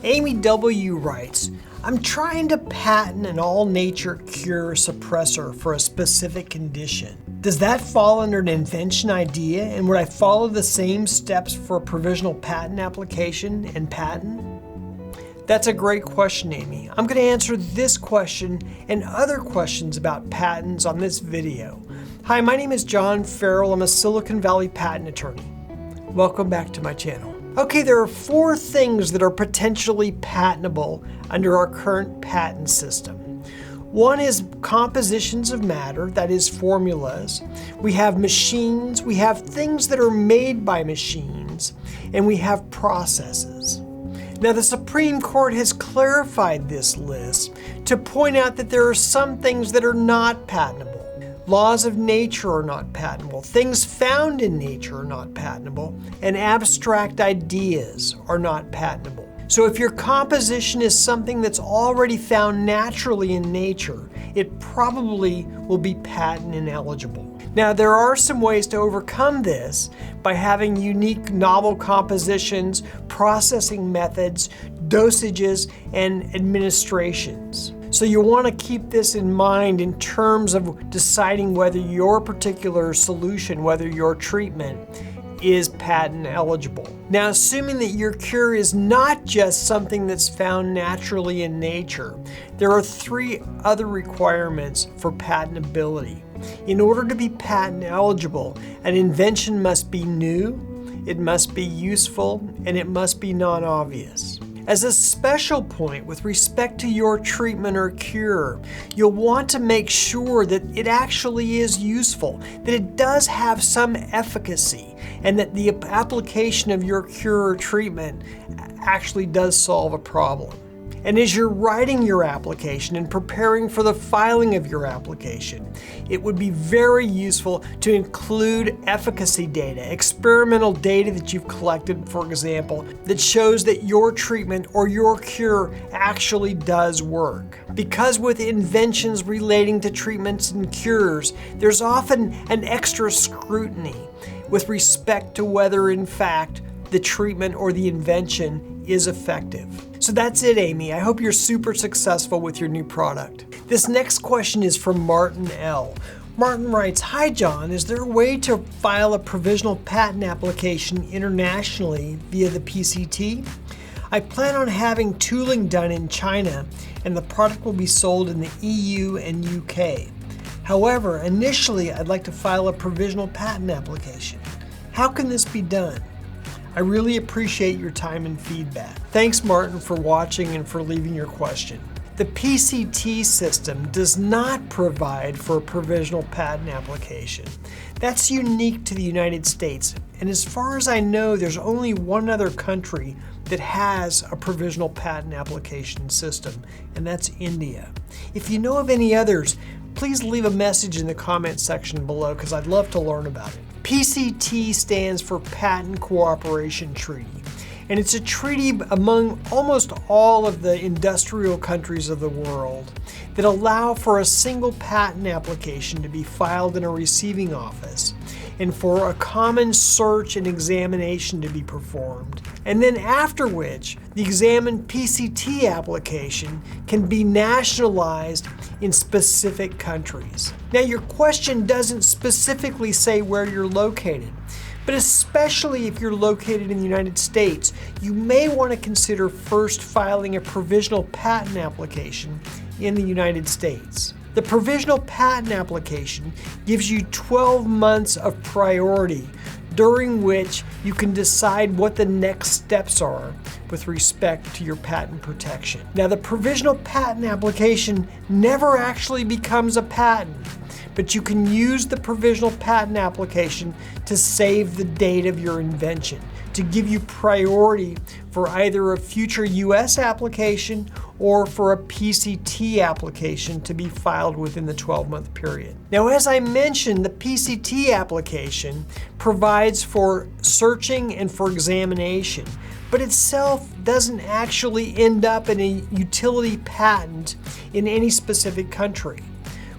Amy W. writes, I'm trying to patent an all-nature cure suppressor for a specific condition. Does that fall under an invention idea, and would I follow the same steps for a provisional patent application and patent? That's a great question, Amy. I'm going to answer this question and other questions about patents on this video. Hi, my name is Carr Ferrell. I'm a Silicon Valley patent attorney. Welcome back to my channel. Okay, there are 4 things that are potentially patentable under our current patent system. One is compositions of matter, that is formulas. We have machines, we have things that are made by machines, and we have processes. Now, the Supreme Court has clarified this list to point out that there are some things that are not patentable. Laws of nature are not patentable, things found in nature are not patentable, and abstract ideas are not patentable. So if your composition is something that's already found naturally in nature, it probably will be patent ineligible. Now, there are some ways to overcome this by having unique novel compositions, processing methods, dosages, and administrations. So you want to keep this in mind in terms of deciding whether your particular solution, whether your treatment is patent eligible. Now, assuming that your cure is not just something that's found naturally in nature, there are 3 other requirements for patentability. In order to be patent eligible, an invention must be new, it must be useful, and it must be non-obvious. As a special point with respect to your treatment or cure, you'll want to make sure that it actually is useful, that it does have some efficacy, and that the application of your cure or treatment actually does solve a problem. And as you're writing your application and preparing for the filing of your application, it would be very useful to include efficacy data, experimental data that you've collected, for example, that shows that your treatment or your cure actually does work. Because with inventions relating to treatments and cures, there's often an extra scrutiny with respect to whether, in fact, the treatment or the invention is effective. So that's it, Amy. I hope you're super successful with your new product. This next question is from Martin L. Martin writes, Hi John, is there a way to file a provisional patent application internationally via the PCT? I plan on having tooling done in China and the product will be sold in the EU and UK. However, initially I'd like to file a provisional patent application. How can this be done? I really appreciate your time and feedback. Thanks, Martin, for watching and for leaving your question. The PCT system does not provide for a provisional patent application. That's unique to the United States, and as far as I know, there's only one other country that has a provisional patent application system, and that's India. If you know of any others, please leave a message in the comment section below because I'd love to learn about it. PCT stands for Patent Cooperation Treaty, and it's a treaty among almost all of the industrial countries of the world that allow for a single patent application to be filed in a receiving office and for a common search and examination to be performed. And then after which, the examined PCT application can be nationalized in specific countries. Now, your question doesn't specifically say where you're located, but especially if you're located in the United States, you may want to consider first filing a provisional patent application in the United States. The provisional patent application gives you 12 months of priority during which you can decide what the next steps are with respect to your patent protection. Now, the provisional patent application never actually becomes a patent, but you can use the provisional patent application to save the date of your invention, to give you priority for either a future US application or for a PCT application to be filed within the 12-month period. Now, as I mentioned, the PCT application provides for searching and for examination, but itself doesn't actually end up in a utility patent in any specific country.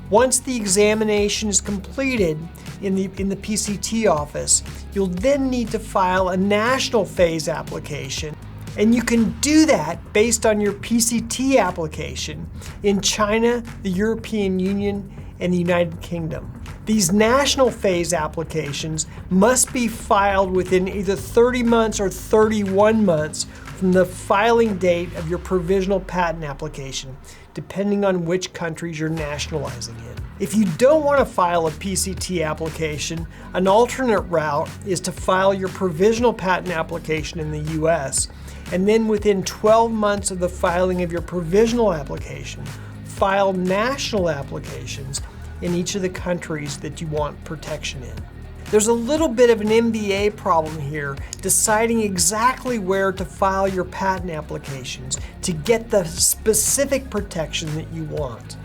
Once the examination is completed in the PCT office, you'll then need to file a national phase application And you can do that based on your PCT application in China, the European Union, and the United Kingdom. These national phase applications must be filed within either 30 months or 31 months from the filing date of your provisional patent application, depending on which countries you're nationalizing in. If you don't want to file a PCT application, an alternate route is to file your provisional patent application in the US, and then within 12 months of the filing of your provisional application, file national applications in each of the countries that you want protection in. There's a little bit of an MBA problem here, deciding exactly where to file your patent applications to get the specific protection that you want.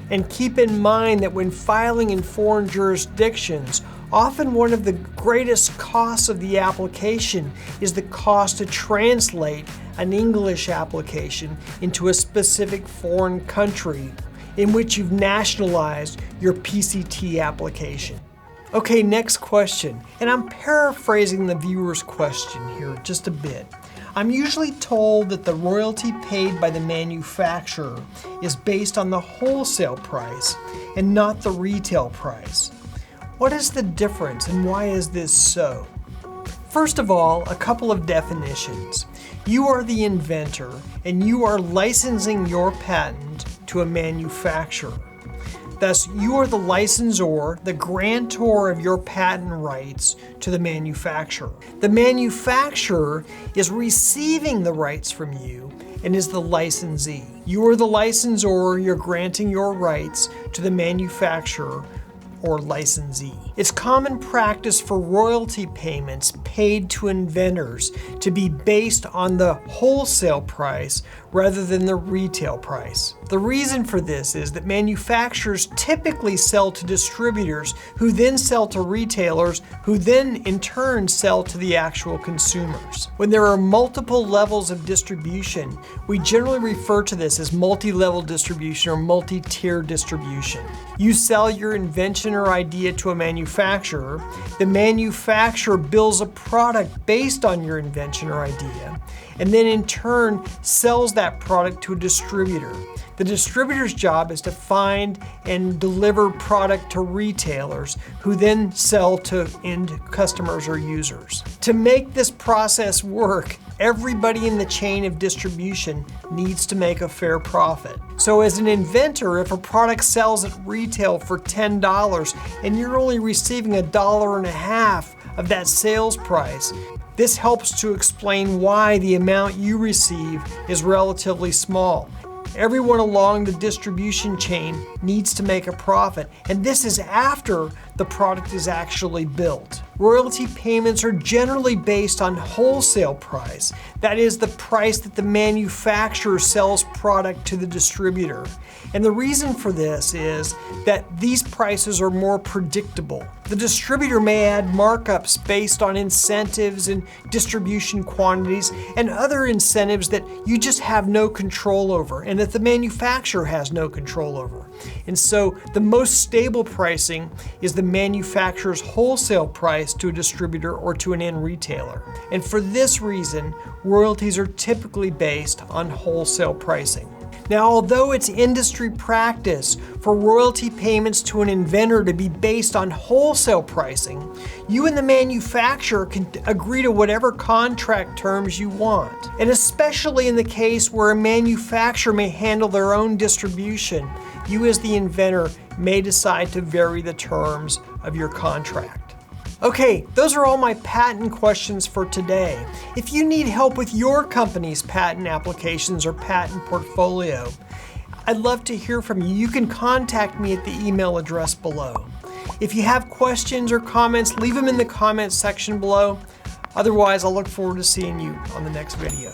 And keep in mind that when filing in foreign jurisdictions, often one of the greatest costs of the application is the cost to translate an English application into a specific foreign country in which you've nationalized your PCT application. Okay, next question, and I'm paraphrasing the viewer's question here just a bit. I'm usually told that the royalty paid by the manufacturer is based on the wholesale price and not the retail price. What is the difference and why is this so? First of all, a couple of definitions. You are the inventor and you are licensing your patent to a manufacturer. Thus, you are the licensor, the grantor of your patent rights to the manufacturer. The manufacturer is receiving the rights from you and is the licensee. You are the licensor, you're granting your rights to the manufacturer or licensee. It's common practice for royalty payments paid to inventors to be based on the wholesale price rather than the retail price. The reason for this is that manufacturers typically sell to distributors who then sell to retailers who then in turn sell to the actual consumers. When there are multiple levels of distribution, we generally refer to this as multi-level distribution or multi-tier distribution. You sell your invention or idea to a manufacturer, the manufacturer builds a product based on your invention or idea, and then in turn sells that product to a distributor. The distributor's job is to find and deliver product to retailers who then sell to end customers or users. To make this process work, everybody in the chain of distribution needs to make a fair profit. So as an inventor, if a product sells at retail for $10 and you're only receiving $1.50 of that sales price, this helps to explain why the amount you receive is relatively small. Everyone along the distribution chain needs to make a profit, and this is after the product is actually built. Royalty payments are generally based on wholesale price. That is the price that the manufacturer sells product to the distributor. And the reason for this is that these prices are more predictable. The distributor may add markups based on incentives and distribution quantities and other incentives that you just have no control over and that the manufacturer has no control over. And so the most stable pricing is the manufacturer's wholesale price to a distributor or to an end retailer. And for this reason, royalties are typically based on wholesale pricing. Now, although it's industry practice for royalty payments to an inventor to be based on wholesale pricing, you and the manufacturer can agree to whatever contract terms you want. And especially in the case where a manufacturer may handle their own distribution, you as the inventor may decide to vary the terms of your contract. Okay, those are all my patent questions for today. If you need help with your company's patent applications or patent portfolio, I'd love to hear from you. You can contact me at the email address below. If you have questions or comments, leave them in the comments section below. Otherwise, I'll look forward to seeing you on the next video.